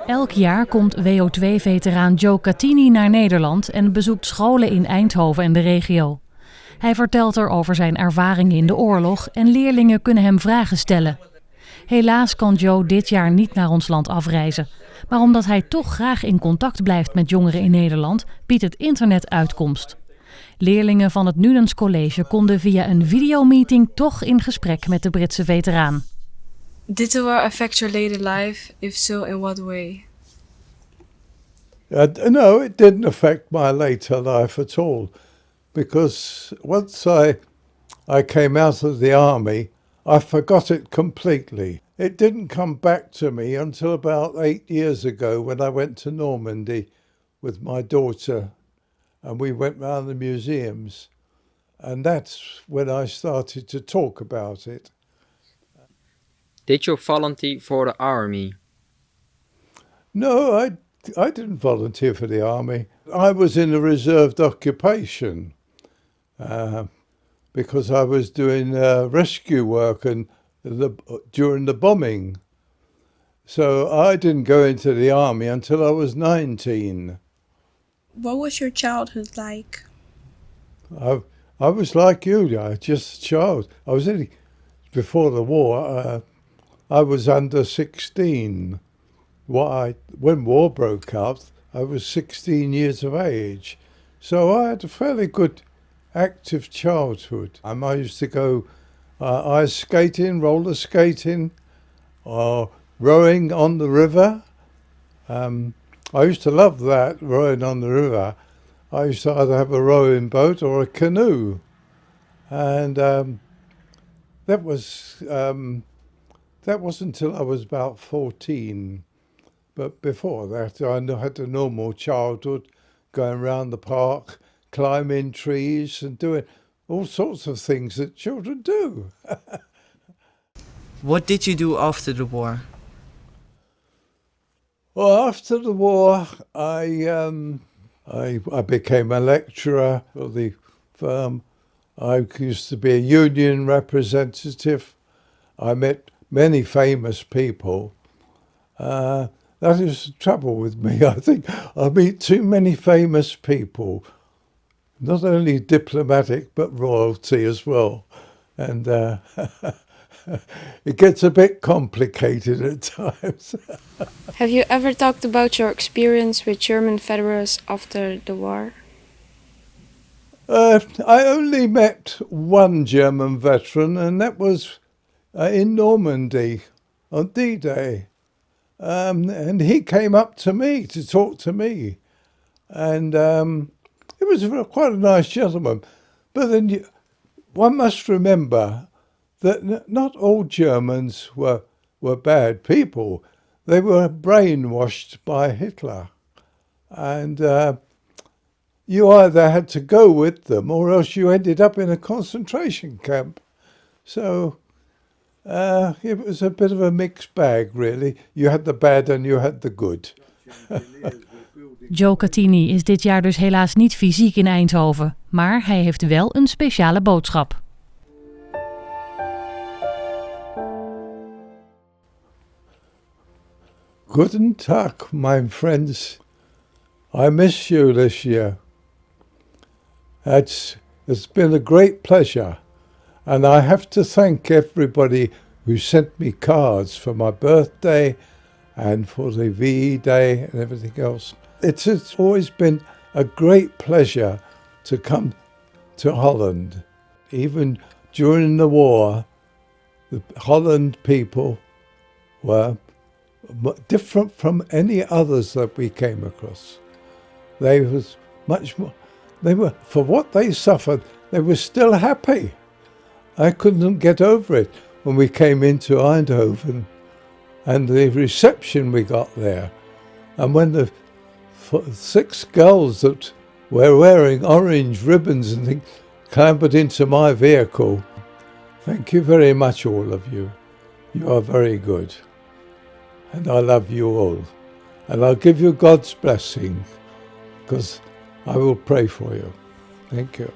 Elk jaar komt WO2-veteraan Joe Cattini naar Nederland en bezoekt scholen in Eindhoven en de regio. Hij vertelt er over zijn ervaringen in de oorlog en leerlingen kunnen hem vragen stellen. Helaas kan Joe dit jaar niet naar ons land afreizen. Maar omdat hij toch graag in contact blijft met jongeren in Nederland, biedt het internet uitkomst. Leerlingen van het Nuenen College konden via een videomeeting toch in gesprek met de Britse veteraan. Did the war affect your later life? If so, in what way? No, it didn't affect my later life at all. Because once I came out of the army, I forgot it completely. It didn't come back to me until about 8 years ago when I went to Normandy with my daughter and we went round the museums. And that's when I started to talk about it. Did you volunteer for the army? No, I didn't volunteer for the army. I was in a reserved occupation because I was doing rescue work during the bombing. So I didn't go into the army until I was 19. What was your childhood like? I was like you, just a child. I was only, before the war, I was under 16. When war broke out, I was 16 years of age. So I had a fairly good, active childhood. I used to go ice skating, roller skating, or rowing on the river. I used to love that, rowing on the river. I used to either have a rowing boat or a canoe. And that was until I was about 14. But before that, I had a normal childhood, going around the park, climbing trees and doing all sorts of things that children do. What did you do after the war? Well, after the war, I became a lecturer for the firm. I used to be a union representative. I met many famous people. That is the trouble with me. I think I meet too many famous people, not only diplomatic, but royalty as well. And it gets a bit complicated at times. Have you ever talked about your experience with German veterans after the war? I only met one German veteran, and that was in Normandy on D-Day. And he came up to me to talk to me. And he was quite a nice gentleman. But then one must remember that not all Germans were bad people. They were brainwashed by Hitler. And you either had to go with them or else you ended up in a concentration camp. So it was a bit of a mixed bag, really. You had the bad and you had the good. Joe Cattini is dit jaar dus helaas niet fysiek in Eindhoven, maar hij heeft wel een speciale boodschap. Guten Tag, my friends. I miss you this year. It's been a great pleasure. And I have to thank everybody who sent me cards for my birthday and for the VE Day and everything else. It's always been a great pleasure to come to Holland. Even during the war, the Holland people were different from any others that we came across. They was much more. They were, for what they suffered, they were still happy. I couldn't get over it when we came into Eindhoven and the reception we got there. And when the 6 girls that were wearing orange ribbons and things clambered into my vehicle. Thank you very much, all of you. You are very good. And I love you all. And I'll give you God's blessing because I will pray for you. Thank you.